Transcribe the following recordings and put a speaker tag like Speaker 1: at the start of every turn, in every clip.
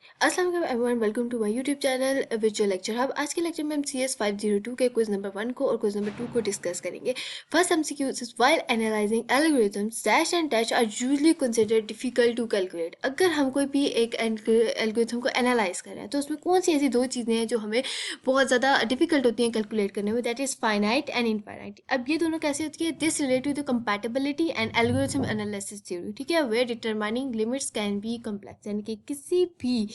Speaker 1: अस्सलाम वालेकुम everyone, welcome to my YouTube channel visual lecture hub. आज के लेक्चर में हम CS 502 के क्विज नंबर 1 को और क्विज नंबर 2 को डिस्कस करेंगे। First MCQ is while analysing algorithms dash and dash are usually considered difficult to calculate. अगर हम कोई भी एक एल्गोरिथम को एनालाइज कर रहे हैं तो उसमें कौन सी ऐसी दो चीज़ें हैं जो हमें बहुत ज़्यादा डिफिकल्ट होती हैं कैलकुलेट करने में, that is finite and infinite. अब ये दोनों कैसे होती है? This relate to the compatibility and algorithm analysis theory, ठीक है, where determining limits can be complex, यानी कि किसी भी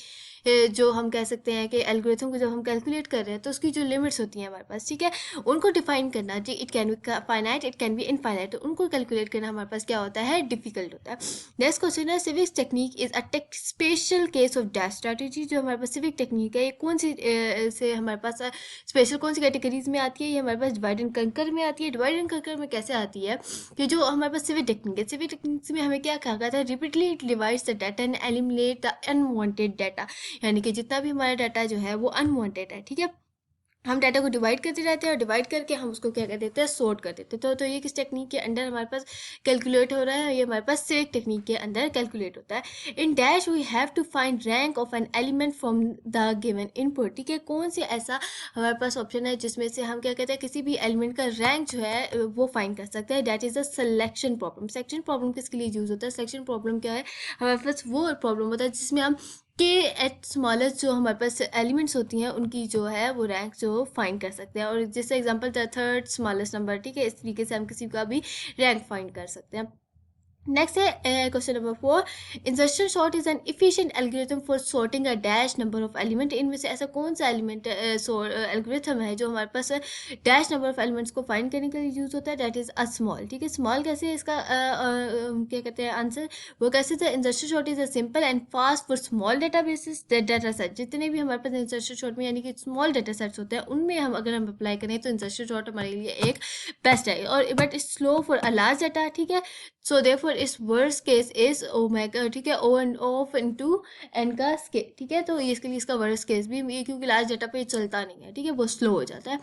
Speaker 1: जो हम कह सकते हैं कि एल्गोरिथम को जब हम कैलकुलेट कर रहे हैं तो उसकी जो लिमिट्स होती हैं हमारे पास, ठीक है, उनको डिफाइन करना जी, it can be finite, it can be infinite, तो उनको कैलकुलेट करना हमारे पास क्या होता है? डिफिकल्ट होता है। नेक्स्ट क्वेश्चन है, civics technique is a special case of dash strategy. जो हमारे पास सिविक टेक्निक है, ये कौन सी से हमारे पास स्पेशल कौन सी कैटेगरीज में आती है? ये हमारे पास डिवाइड एंड कंकर में आती है। डिवाइड एंड कंकर में कैसे आती है कि जो हमारे पास सिविक टेक्निक है, सिविक टेक्निक्स में हमें क्या कहा गया था? Repeatedly it divides the data and eliminate the unwanted data, यानी कि जितना भी हमारा डाटा जो है वो अनवांटेड है, ठीक है, हम डाटा को डिवाइड करते रहते हैं और डिवाइड करके हम उसको क्या कर देते हैं? सॉर्ट कर देते हैं। तो ये किस टेक्निक के अंडर हमारे पास कैलकुलेट हो रहा है? ये हमारे पास सिविक टेक्निक के अंदर कैलकुलेट होता है। In dash we have to find rank of an element from the given input, ठीक है, कौन सी ऐसा हमारे पास ऑप्शन है जिसमें से हम क्या कहते हैं किसी भी एलिमेंट का रैंक जो है वो फाइंड कर सकते हैं? That is a selection problem. Selection problem किसके लिए यूज होता है? सिलेक्शन प्रॉब्लम क्या है? हमारे पास वो प्रॉब्लम होता है जिसमें हम के एट स्मॉलेस्ट जो हमारे पास एलिमेंट्स होती हैं उनकी जो है वो रैंक जो फाइंड कर सकते हैं, और जैसे एग्जांपल थर्ड स्मॉलेस्ट नंबर, ठीक है, इस तरीके से हम किसी का भी रैंक फाइंड कर सकते हैं। नेक्स्ट है question number 4, insertion sort is an efficient algorithm for sorting a dash number of element. इनमें से ऐसा कौन सा एलिमेंट एल्गोरिथम है जो हमारे पास डैश नंबर ऑफ एलिमेंट्स को फाइंड करने के लिए यूज होता है? दैट इज अ स्मॉल, ठीक है। स्मॉल कैसे है इसका क्या कहते हैं आंसर? वो कैसे था? Insertion sort is a simple and fast for small data basis data set. जितने भी हमारे पास इंसर्शन सॉर्ट में यानी कि स्मॉल डाटा सेट्स होते हैं उनमें हम अगर हम अप्लाई करें तो इंसर्शन सॉर्ट हमारे लिए एक बेस्ट है, और but it's slow for a large data, ठीक है। सो देयरफॉर इस वर्स्ट केस इज ओमेगा, ठीक है, O and of into n का स्केल, ठीक है। तो इसके लिए इसका वर्स्ट केस भी ये, क्योंकि लार्ज डाटा पे चलता नहीं है, ठीक है, वो स्लो हो जाता है।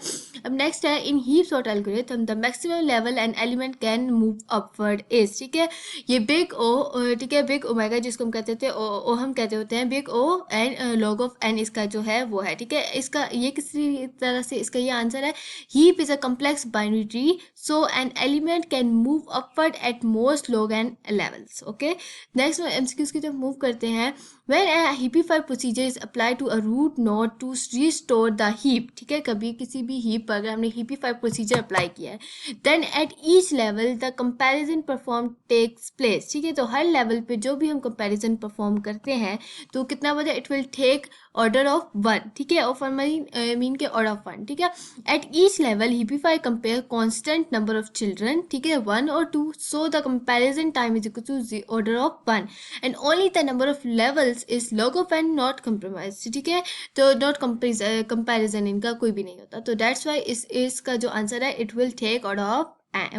Speaker 1: अब नेक्स्ट है, in heap sort algorithm the maximum level and element can move upward is, ठीक है, ये बिग ओ, ठीक है, बिग ओमेगा जिसको हम कहते थे ओ हम कहते होते हैं big O and log of n, इसका जो है वो है, ठीक है। इसका ये किसी तरह से इसका ये आंसर है, heap is a complex binary tree, so an element can move upward at most log n levels. Okay, next में MCQs की तरफ move करते हैं। When a heapify procedure is applied to a root node to restore the heap, ठीक है, कभी किसी भी heap पर अगर हमने heapify procedure apply किया है, then at each level the comparison performed takes place, ठीक है, तो हर level पे जो भी हम comparison perform करते हैं तो कितना बजा? it will take order of 1, ठीक है, ऑफ मीन के order of 1, ठीक है। At each level, Heapify compare constant number of children, ठीक है, 1 or 2, so the comparison time is equal to the order of 1, and only the number of levels is log of n, not compromised, ठीक है, तो not comparison इनका कोई भी नहीं होता, तो that's why इसका जो आंसर है it will take order of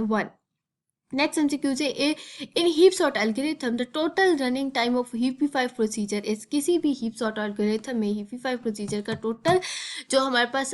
Speaker 1: 1। Next MCQ से in heap sort algorithm the total running time of heapify procedure is, किसी भी हीप सॉर्ट एल्गोरिथम में हीपीफाई प्रोसीजर का टोटल जो हमारे पास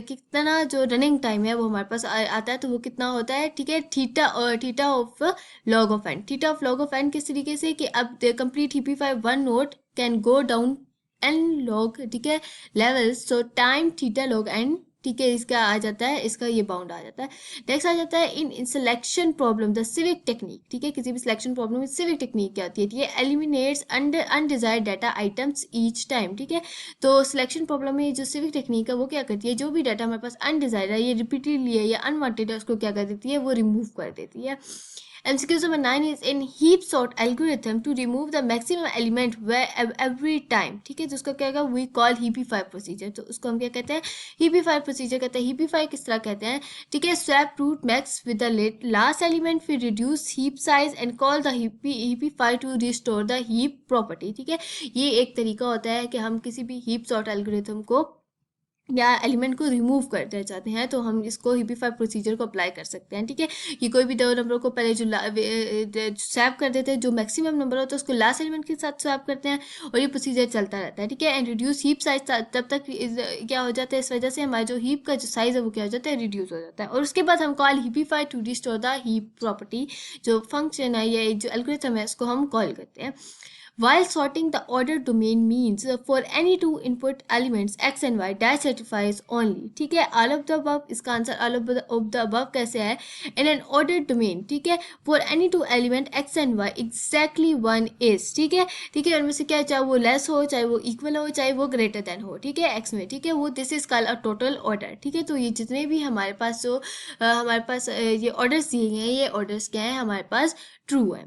Speaker 1: कितना जो रनिंग टाइम है वो हमारे पास आता है, तो वो कितना होता है? ठीक है, थीटा और theta of log of n, theta of log of n किस तरीके से कि अब complete heapify one note can go down n log, ठीक है, levels, so time theta log n, ठीक है, इसका आ जाता है, इसका ये बाउंड आ जाता है। नेक्स्ट आ जाता है in selection problem the civic technique, ठीक है, किसी भी सिलेक्शन प्रॉब्लम में सिविक टेक्निक क्या होती है? ठीक है, eliminates under undesired data items each time, ठीक है, तो सिलेक्शन प्रॉब्लम में जो सिविक टेक्निक है वो क्या करती है? जो भी डाटा हमारे पास अनडिजायर्ड है, ये रिपीटेडली है या अनवांटेड है, उसको क्या कर देती है? वो रिमूव कर देती है। MCQ number 9 is in heap sort algorithm to remove the maximum element where every time, ठीक है, तो उसका क्या होगा? we call heapify procedure, तो उसको हम क्या कहते हैं? heapify procedure कहते हैं। heapify किस तरह कहते हैं? ठीक है, swap root max with the last element, फिर reduce heap size and call the heapify to restore the heap property, ठीक है, ये एक तरीका होता है कि हम किसी भी heap sort algorithm को या एलिमेंट को रिमूव करना चाहते हैं तो हम इसको हिपीफाई प्रोसीजर को अप्लाई कर सकते हैं, ठीक है, कि कोई भी दो नंबर को पहले जो स्वैप कर देते हैं, जो मैक्सिमम नंबर होता है उसको लास्ट एलिमेंट के साथ स्वैप करते हैं और ये प्रोसीजर चलता रहता है, ठीक है। एंड रिड्यूस हीप साइज, तब तक क्या हो जाता है? इस वजह से हमारा जो हीप का जो साइज है वो क्या हो जाता है? रिड्यूस हो जाता है, और उसके बाद हम call heapify to restore the heap property, जो फंक्शन है या जो एल्गोरिथम है उसको हम कॉल करते हैं। while sorting the order domain means for any two input elements x and y dash satisfies only. ठीक है, all of the above, इसका answer all of the above कैसे है, in an ordered domain. ठीक है, for any two element x and y exactly one is. ठीक है, ठीक है, उनमें से क्या, चाहे वो लेस हो, चाहे वो इक्वल हो, चाहे वो ग्रेटर देन हो, ठीक है, x में, ठीक है, वो this is called a total order. ठीक है, तो ये जितने भी हमारे पास जो हमारे पास ये ऑर्डर्स दिए गए हैं, ये ऑर्डर्स क्या है, हमारे पास ट्रू है.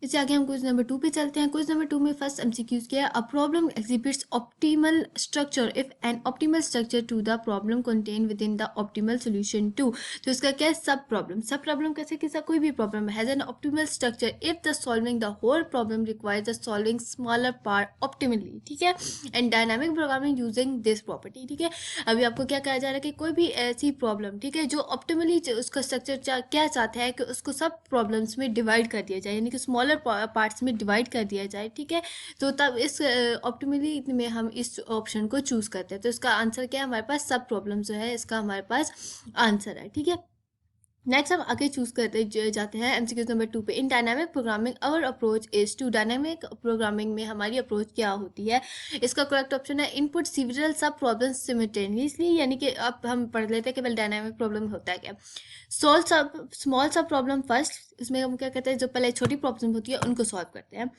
Speaker 1: इससे आगे हम क्वेश्चन नंबर 2 पे चलते हैं. क्वेश्चन नंबर 2 में फर्स्ट एमसीक्यूज क्या है, a problem exhibits optimal structure if an optimal structure to the problem contain within the optimal solution to. तो इसका क्या है, सब प्रॉब्लम कैसे, किसा कोई भी problem has an optimal structure if the solving the whole problem requires the solving smaller part optimally. ठीक है, and dynamic programming using this property. ठीक है, अभी आपको क्या कहा जा रहा है कि कोई भी ऐसी प्रॉब्लम, ठीक है, जो ऑप्टिमली उसका स्ट्रक्चर क्या चाहता है कि उसको सब प्रॉब्लम्स में डिवाइड कर दिया जाए, यानी कि स्मॉलर पार्ट्स में डिवाइड कर दिया जाए. ठीक है, तो तब इस ऑप्टिमली में हम इस ऑप्शन को चूज करते हैं. तो इसका आंसर क्या है, हमारे पास सब प्रॉब्लम जो है इसका हमारे पास आंसर है. ठीक है, नेक्स्ट हम आगे चूज करते जाते हैं एमसीक्यूज नंबर 2 पे. In dynamic programming our approach is to. Dynamic programming में हमारी अप्रोच क्या होती है, इसका करेक्ट ऑप्शन है input several sub problems simultaneously. यानी कि अब हम पढ़ लेते हैं कि वेल डायनामिक प्रॉब्लम होता है क्या. सॉल्व सब स्मॉल सब प्रॉब्लम फर्स्ट, इसमें हम क्या कहते हैं, जो पहले छोटी प्रॉब्लम होती है उनको सॉल्व करते हैं.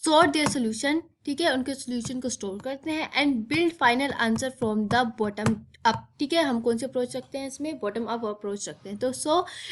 Speaker 1: सॉर्ट देयर सोल्यूशन, ठीक है, उनके सोल्यूशन को स्टोर करते हैं. And build final answer from the bottom up. ठीक है, हम कौन से अप्रोच रखते हैं इसमें, बॉटम अप अप्रोच रखते हैं. तो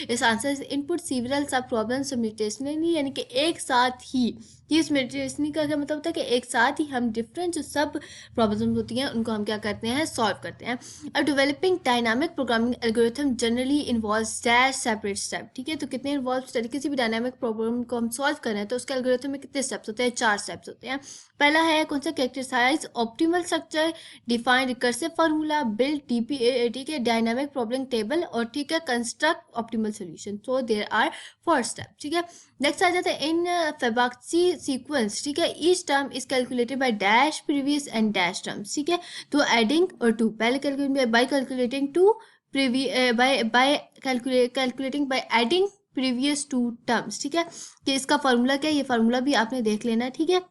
Speaker 1: इस आंसर से इनपुट सीवरल सब प्रॉब्लम सिमिल्टेनियसली, यानी कि एक साथ ही. ये सिमिल्टेनियसली का क्या मतलब होता है कि एक साथ ही हम डिफरेंट जो सब प्रॉब्लम होती हैं उनको हम क्या करते हैं, सॉल्व करते हैं. अब developing dynamic programming algorithm generally involves dash separate step. ठीक है, तो कितने इन्वॉल्व, किसी भी डायनामिक प्रॉब्लम को हम सॉल्व कर रहे हैं तो उसके एल्गोरिथम में कितने स्टेप्स होते हैं, 4 स्टेप्स होते हैं. पहला है कौन सा, characterise optimal structure, define recursive formula, build DP, ठीक है, डायनामिक प्रॉब्लम टेबल, और ठीक है, construct optimal solution. So there are 4 step. ठीक है, नेक्स्ट आ जाते हैं इन फेबाक्सी सीक्वेंस. ठीक है, each term is calculated by dash previous and dash terms. ठीक है, तो एडिंग और टू, पहले calculate by calculating two by calculating by adding previous two terms. ठीक है, कि इसका फार्मूला क्या है, ये फार्मूला भी आपने देख लेना है. ठीक है,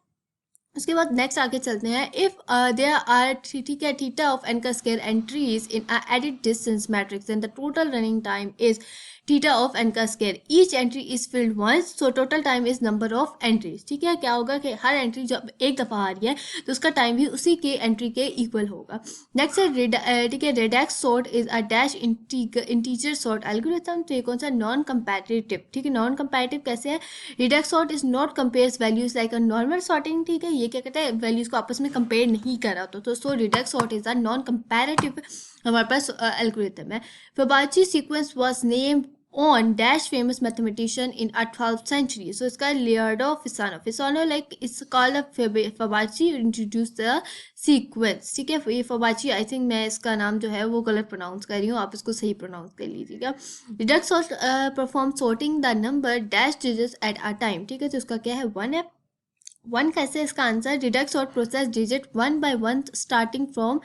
Speaker 1: उसके बाद नेक्स्ट आगे चलते हैं. इफ देयर आर, ठीक है, थीटा ऑफ एन का square entries in edit distance matrix and the total running time is theta of N का square. Each entry is filled once, so total time is number of entries. ठीक है, क्या होगा कि हर entry जब एक दफ़ा आ रही है तो उसका टाइम भी उसी के एंट्री के इक्वल होगा. नेक्स्ट है ठीक है, radix sort is a dash integer sort algorithm. तो ये कौन सा, नॉन कंपैरेटिव. ठीक है, नॉन कंपैरेटिव कैसे है, radix sort is not compares values like a normal sorting. ठीक है, ये क्या कहते हैं, वैल्यूज को आपस में कंपेयर नहीं कर रहा तो so radix sort is a non comparative हमारे पास एल्गोरिथम है. Fibonacci sequence was named on dash famous mathematician in a 12th century. So इसका Leonardo Fisano. Fisano like it's called a Fibonacci introduced the sequence. ठीक है, ये Fibonacci I think मैं इसका नाम जो है वो गलत प्रोनाउंस कर रही हूँ, आप इसको सही प्रोनाउंस कर लीजिएगा. Reduct sort perform sorting the number dash digits at a time. ठीक है, तो उसका क्या है, 1 है. 1 कैसे, इसका answer deduct sort process digit 1 by 1 starting from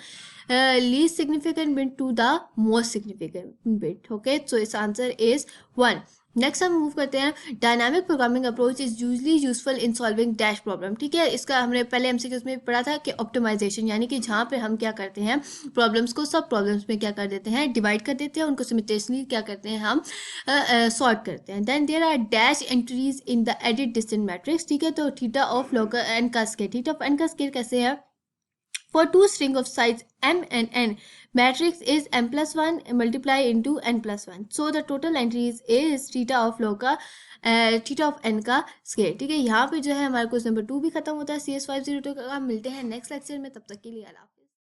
Speaker 1: least significant bit to the most significant bit. Okay, so इस आंसर इज 1. नेक्स्ट हम मूव करते हैं. Dynamic programming approach is usually useful in solving dash problem. ठीक है, इसका हमने पहले MCQs में पढ़ा था कि ऑप्टिमाइजेशन, यानी कि जहाँ पे हम क्या करते हैं, प्रॉब्लम्स को सब प्रॉब्लम्स में क्या कर देते हैं, डिवाइड कर देते हैं, उनको सिमिल्टेनियसली क्या करते हैं, हम सॉर्ट करते हैं. Then there are dash entries in the edit distance matrix. ठीक है, तो थीटा ऑफ लॉग एन का स्केयर. थीटा ऑफ एन का स्केयर कैसे है, for two string of size m and n, matrix is m plus 1 multiply into n plus 1. So the total entries is theta of log का theta of N का square. ठीक है, यहाँ पे जो है हमारे क्वेश्चन नंबर 2 भी खत्म होता है CS502 का. मिलते हैं नेक्स्ट लेक्चर में, तब तक के लिए अल्लाह.